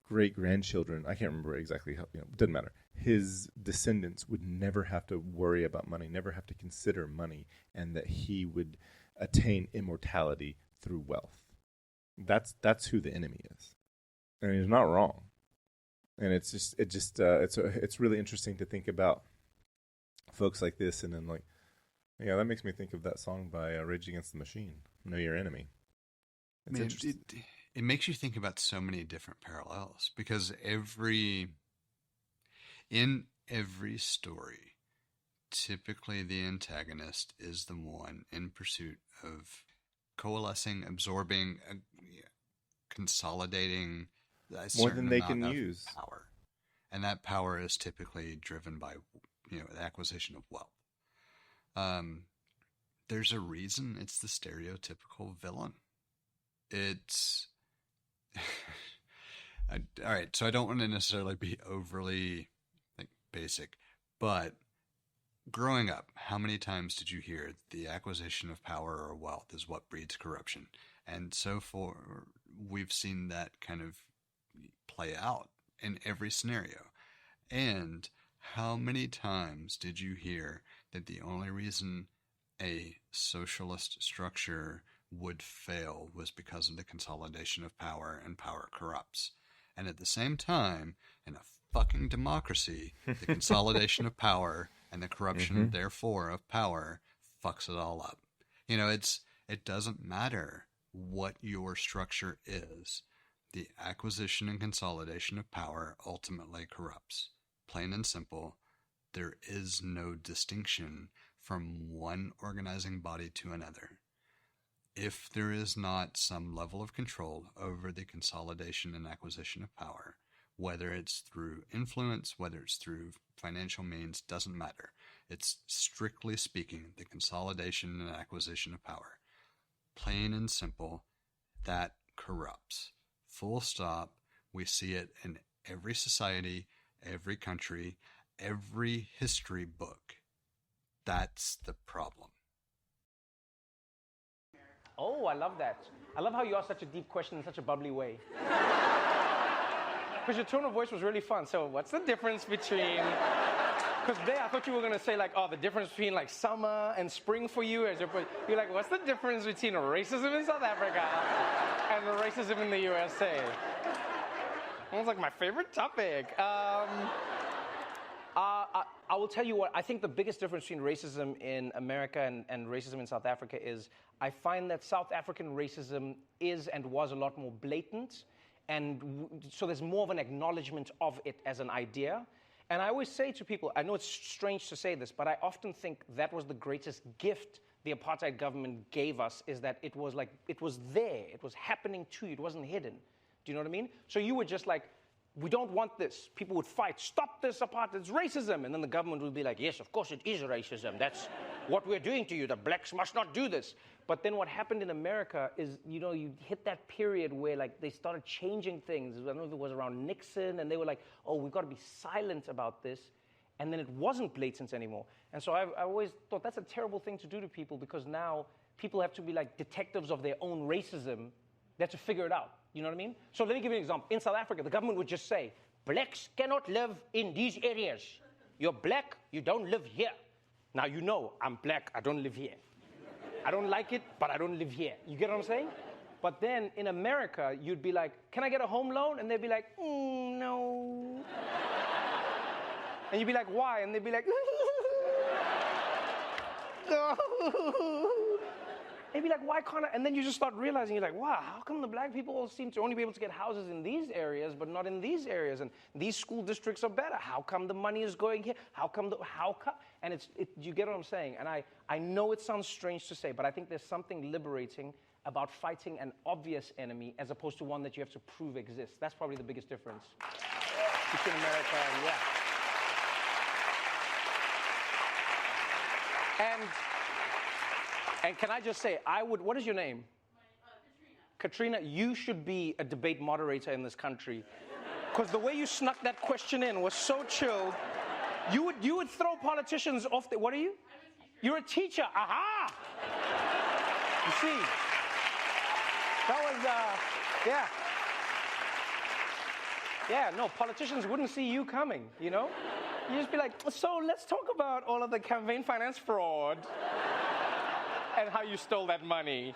great grandchildren, I can't remember exactly how, doesn't matter. His descendants would never have to worry about money, never have to consider money, and that he would attain immortality through wealth. That's who the enemy is, and he's not wrong. And it's really interesting to think about folks like this, and then like, yeah, that makes me think of that song by Rage Against the Machine, "Know Your Enemy." It's interesting. It makes you think about so many different parallels because in every story, typically the antagonist is the one in pursuit of coalescing, absorbing, consolidating a More certain than they amount can of use. power. And that power is typically driven by, the acquisition of wealth. There's a reason it's the stereotypical villain. It's all right. So I don't want to necessarily be overly like basic, but growing up, how many times did you hear the acquisition of power or wealth is what breeds corruption? And so we've seen that kind of play out in every scenario. And how many times did you hear that the only reason a socialist structure would fail was because of the consolidation of power, and power corrupts? And at the same time, in a fucking democracy, the consolidation of power and the corruption, therefore, of power fucks it all up. It doesn't matter what your structure is. The acquisition and consolidation of power ultimately corrupts. Plain and simple, there is no distinction from one organizing body to another. If there is not some level of control over the consolidation and acquisition of power, whether it's through influence, whether it's through financial means, doesn't matter. It's strictly speaking the consolidation and acquisition of power. Plain and simple, that corrupts. Full stop. We see it in every society, every country, every history book. That's the problem. Oh, I love that. I love how you asked such a deep question in such a bubbly way. Because your tone of voice was really fun. So what's the difference between... Because there, I thought you were going to say, like, the difference between, like, summer and spring for you. You're like, what's the difference between racism in South Africa and racism in the USA? That was, like, my favorite topic. I will tell you what, I think the biggest difference between racism in America and racism in South Africa is I find that South African racism is and was a lot more blatant, and so there's more of an acknowledgement of it as an idea. And I always say to people, I know it's strange to say this, but I often think that was the greatest gift the apartheid government gave us, is that it was there, it was happening to you, it wasn't hidden. Do you know what I mean? So you were just like, we don't want this. People would fight, stop this apartheid, it's racism. And then the government would be like, yes, of course it is racism. That's what we're doing to you. The blacks must not do this. But then what happened in America is, you hit that period where like they started changing things. I don't know if it was around Nixon, and they were like, oh, we've got to be silent about this. And then it wasn't blatant anymore. And so I always thought that's a terrible thing to do to people, because now people have to be like detectives of their own racism. They have to figure it out. You know what I mean? So let me give you an example. In South Africa, the government would just say, blacks cannot live in these areas. You're black, you don't live here. Now you know I'm black, I don't live here. I don't like it, but I don't live here. You get what I'm saying? But then in America, you'd be like, can I get a home loan? And they'd be like, no. And you'd be like, why? And they'd be like, no. They'd be like, why can't I? And then you just start realizing, you're like, wow, how come the black people all seem to only be able to get houses in these areas, but not in these areas? And these school districts are better. How come the money is going here? How come? And you get what I'm saying? And I know it sounds strange to say, but I think there's something liberating about fighting an obvious enemy as opposed to one that you have to prove exists. That's probably the biggest difference between America and, And can I just say, what is your name? Katrina, you should be a debate moderator in this country. Because the way you snuck that question in was so chilled. You would throw politicians off what are you? You're a teacher. Aha! You see, that was, yeah, no, politicians wouldn't see you coming, You just be like, so let's talk about all of the campaign finance fraud. And how you stole that money.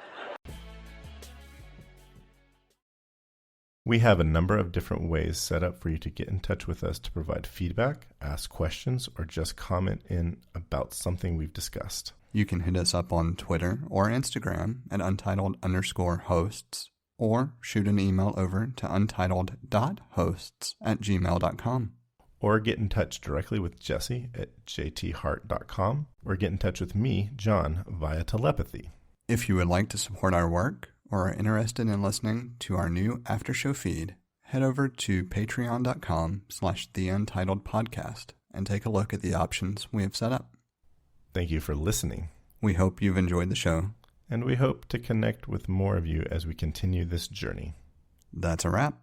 We have a number of different ways set up for you to get in touch with us to provide feedback, ask questions, or just comment in about something we've discussed. You can hit us up on Twitter or Instagram at untitled_hosts, or shoot an email over to untitled.hosts@gmail.com. Or get in touch directly with Jesse at jthart.com, or get in touch with me, John, via telepathy. If you would like to support our work or are interested in listening to our new after-show feed, head over to patreon.com/theUntitledPodcast and take a look at the options we have set up. Thank you for listening. We hope you've enjoyed the show. And we hope to connect with more of you as we continue this journey. That's a wrap.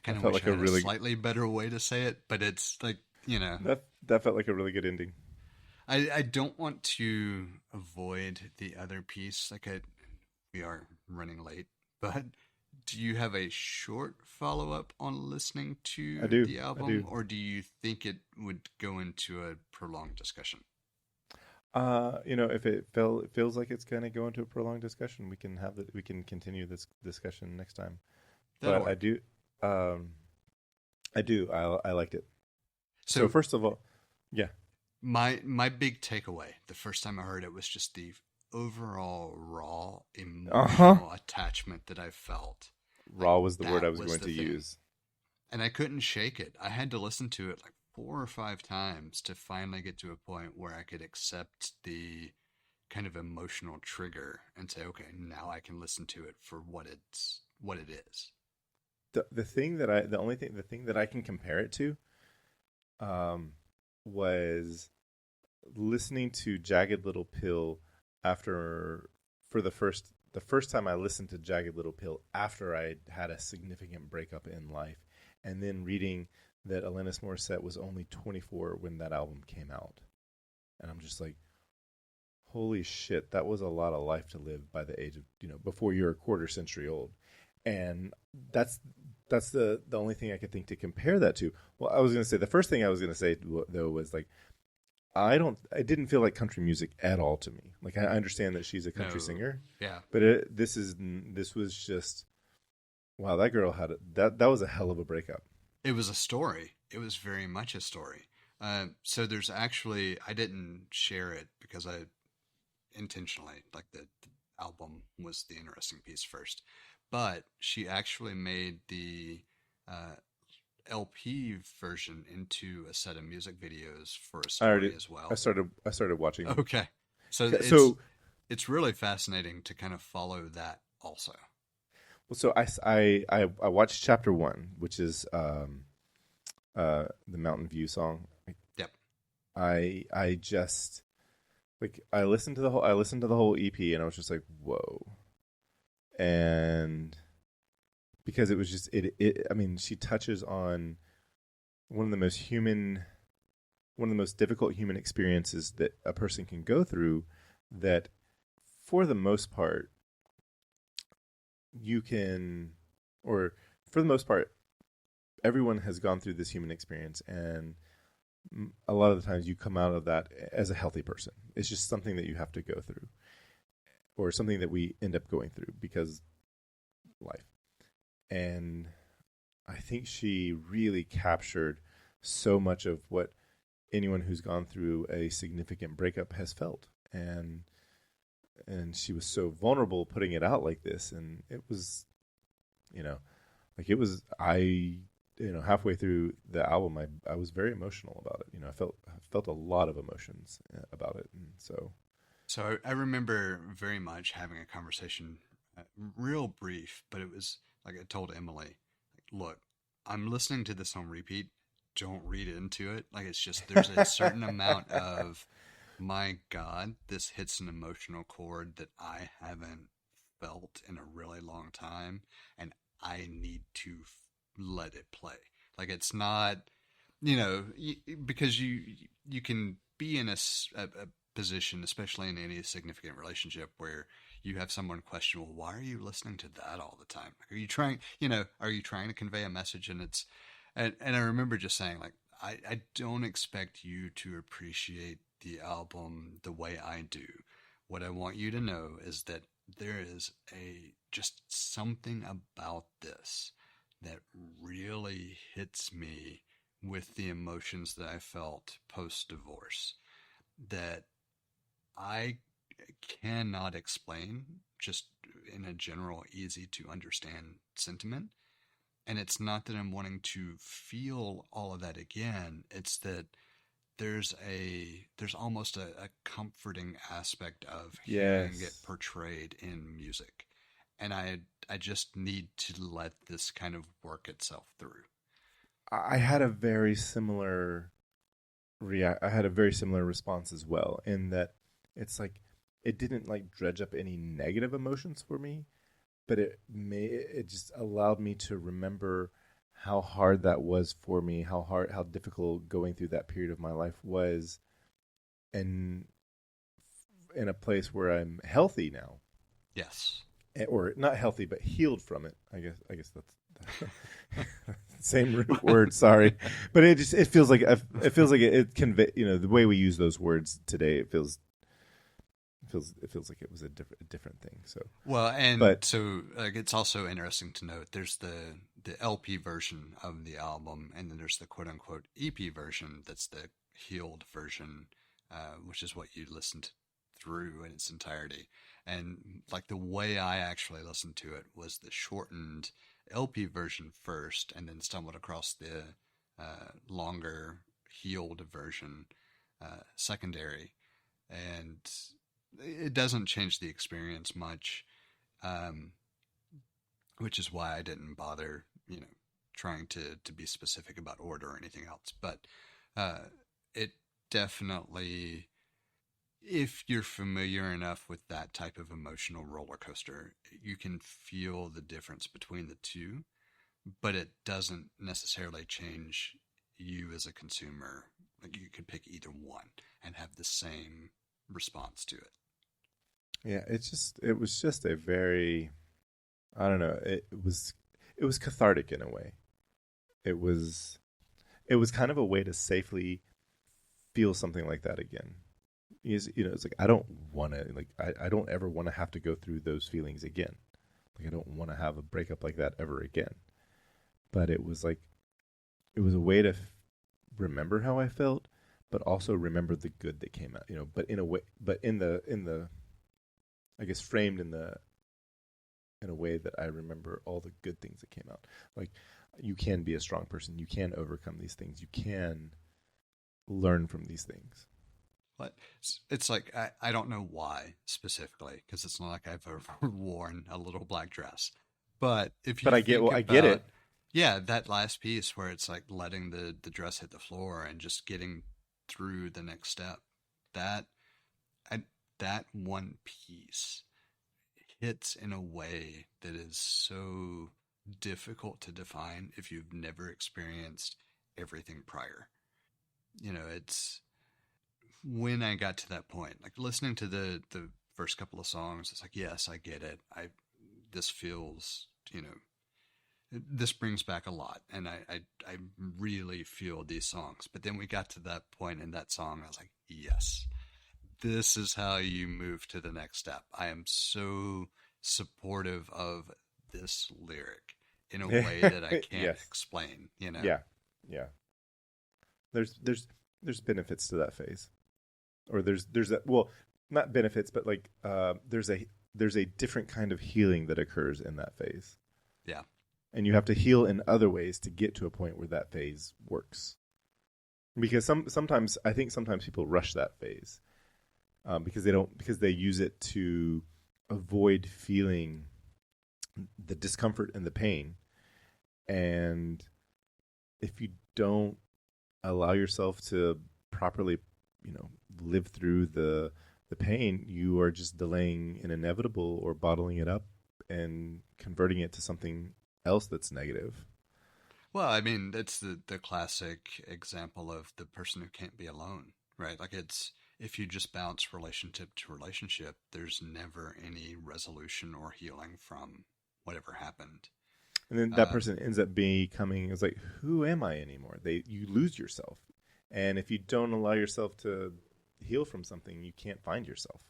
kind of felt wish like I a had a really slightly better way to say it, but it's like, that felt like a really good ending. I don't want to avoid the other piece. We are running late, but do you have a short follow up on listening I to do. the I album, do. or do you think it would go into a prolonged discussion? If it feels like it's going to go into a prolonged discussion, we can continue this discussion next time. That'll But work. I do. I liked it. So first of all, yeah, my big takeaway the first time I heard it was just the overall raw Uh-huh. emotional attachment that I felt. raw was the word That I was was going the to thing. use. And I couldn't shake it. I had to listen to it like 4 or 5 times to finally get to a point where I could accept the kind of emotional trigger and say, okay, now I can listen to it for what it is. The thing that I can compare it to, was listening to Jagged Little Pill for the first time I listened to Jagged Little Pill after I had a significant breakup in life, and then reading that Alanis Morissette was only 24 when that album came out, and I'm just like, holy shit, that was a lot of life to live by the age of before you're a quarter century old, and that's the only thing I could think to compare that to. Well, I was going to say the first thing I was going to say though was like, it didn't feel like country music at all to me. Like, I understand that she's a country No. singer, Yeah. but this was just, wow, that girl that was a hell of a breakup. It was a story. It was very much a story. So there's actually, I didn't share it because I intentionally, like the album was the interesting piece first. But she actually made the LP version into a set of music videos for a story as well. I started watching. Okay. So it's really fascinating to kind of follow that also. Well, so I watched chapter 1, which is the Mountain View song. Yep. I just I listened to the whole EP, and I was just like, whoa. And because it was just I mean, she touches on one of the most difficult human experiences that a person can go through, that for the most part everyone has gone through this human experience, and a lot of the times you come out of that as a healthy person. It's just something that you have to go through, or something that we end up going through because life. And I think she really captured so much of what anyone who's gone through a significant breakup has felt. And she was so vulnerable putting it out like this. And it was, halfway through the album, I was very emotional about it. I felt a lot of emotions about it. And So I remember very much having a conversation, real brief, but it was like I told Emily, look, I'm listening to this on repeat. Don't read into it. Like, it's just, there's a certain amount of, my God, this hits an emotional chord that I haven't felt in a really long time, and I need to let it play. Like, it's not, because you can be in a position, especially in any significant relationship, where you have someone question, well, why are you listening to that all the time? Like, are you trying to convey a message? And I remember just saying, like, I don't expect you to appreciate the album the way I do. What I want you to know is that there is just something about this that really hits me with the emotions that I felt post-divorce, that I cannot explain just in a general, easy to understand sentiment. And it's not that I'm wanting to feel all of that again. It's that there's almost a comforting aspect of hearing it portrayed in music. And I just need to let this kind of work itself through. I had a very similar response as well, in that it's like, it didn't like dredge up any negative emotions for me, but it just allowed me to remember how hard that was for me, how difficult going through that period of my life was, and in a place where I'm healthy now, Yes. or not healthy, but healed from it. I guess that's same root word. Sorry, but it feels like it convey. The way we use those words today, it feels like it was a different thing. So Well, and but so it's also interesting to note there's the LP version of the album, and then there's the quote unquote EP version that's the healed version, which is what you listened through in its entirety. And like the way I actually listened to it was the shortened LP version first, and then stumbled across the longer healed version secondary, and it doesn't change the experience much, um, which is why I didn't bother, trying to be specific about order or anything else. But it definitely, if you're familiar enough with that type of emotional roller coaster, you can feel the difference between the two, but it doesn't necessarily change you as a consumer. Like you could pick either one and have the same response to it. yeah, it was just a very, I don't know, it was cathartic in a way. It was kind of a way to safely feel something like that again. It's like I don't want to, like I don't ever want to have to go through those feelings again. Like I don't want to have a breakup like that ever again. But it was a way to remember how I felt, but also remember the good that came out. But in a way, but in the I guess framed in a way that I remember all the good things that came out. Like you can be a strong person. You can overcome these things. You can learn from these things. But it's like, I don't know why specifically, because it's not like I've ever worn a little black dress. But if you But I get it. Yeah, that last piece where it's like letting the dress hit the floor and just getting through the next step, that that one piece hits in a way that is so difficult to define if you've never experienced everything prior. It's when I got to that point, like listening to the first couple of songs, it's like, yes, I get it. This feels, this brings back a lot, and I really feel these songs. But then we got to that point in that song, I was like, yes, this is how you move to the next step. I am so supportive of this lyric in a way that I can't yes. explain. Yeah. There's benefits to that phase, or there's not benefits, but like there's a different kind of healing that occurs in that phase. Yeah. And you have to heal in other ways to get to a point where that phase works. Because sometimes people rush that phase because they use it to avoid feeling the discomfort and the pain. And if you don't allow yourself to properly, live through the pain, you are just delaying an inevitable or bottling it up and converting it to something else that's negative. Well, I mean, it's the classic example of the person who can't be alone, right? Like if you just bounce relationship to relationship, there's never any resolution or healing from whatever happened. And then that person ends up becoming, it's like, who am I anymore? You lose yourself. And if you don't allow yourself to heal from something, you can't find yourself.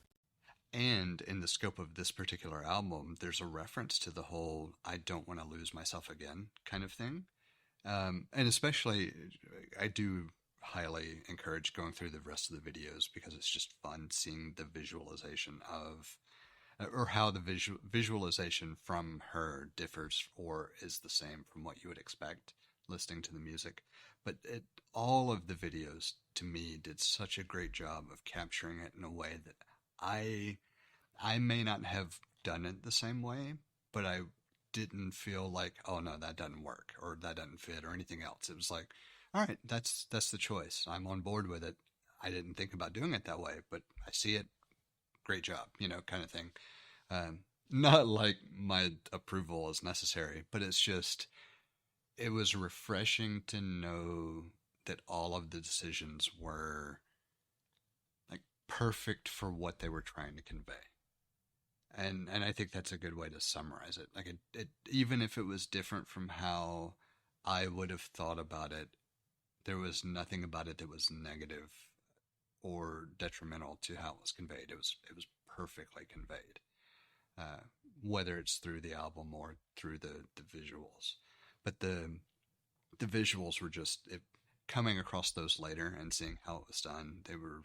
And in the scope of this particular album, there's a reference to the whole I don't want to lose myself again kind of thing. And especially, I do highly encourage going through the rest of the videos because it's just fun seeing the visualization of, or how the visualization from her differs or is the same from what you would expect listening to the music. But all of the videos, to me, did such a great job of capturing it in a way that I may not have done it the same way, but I didn't feel like, oh no, that doesn't work or that doesn't fit or anything else. It was like, all right, that's the choice. I'm on board with it. I didn't think about doing it that way, but I see it. Great job, kind of thing. Not like my approval is necessary, but it's just it was refreshing to know that all of the decisions were like perfect for what they were trying to convey. And I think that's a good way to summarize it. Like it even if it was different from how I would have thought about it, there was nothing about it that was negative or detrimental to how it was conveyed. It was perfectly conveyed, whether it's through the album or through the visuals. But the visuals were just coming across those later and seeing how it was done. They were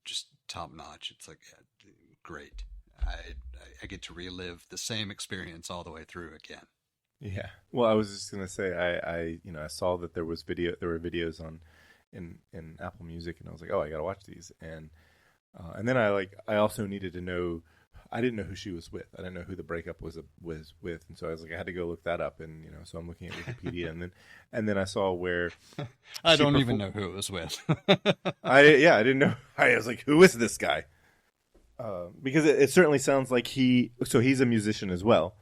just top notch. It's like, yeah, great. I get to relive the same experience all the way through again. Yeah. Well, I was just gonna say, I saw that there were videos on in Apple Music, and I was like, oh, I gotta watch these, and then I also needed to know. I didn't know who she was with. I didn't know who the breakup was with, and so I was like, I had to go look that up, and so I'm looking at Wikipedia, and then I saw where I don't even know who it was with. I didn't know. I was like, who is this guy? Because it certainly sounds like he's a musician as well,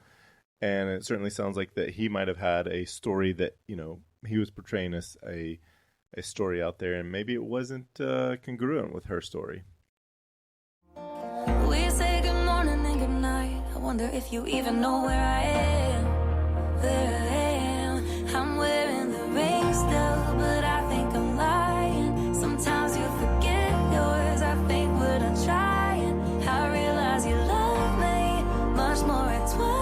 and it certainly sounds like that he might have had a story that he was portraying as a story out there, and maybe it wasn't congruent with her story. We say good morning and good night. I wonder if you even know where I am. Where I am. I'm wearing the ring still, but I think I'm lying. Sometimes you forget yours. I think we're done trying. I realize you love me much more at 12.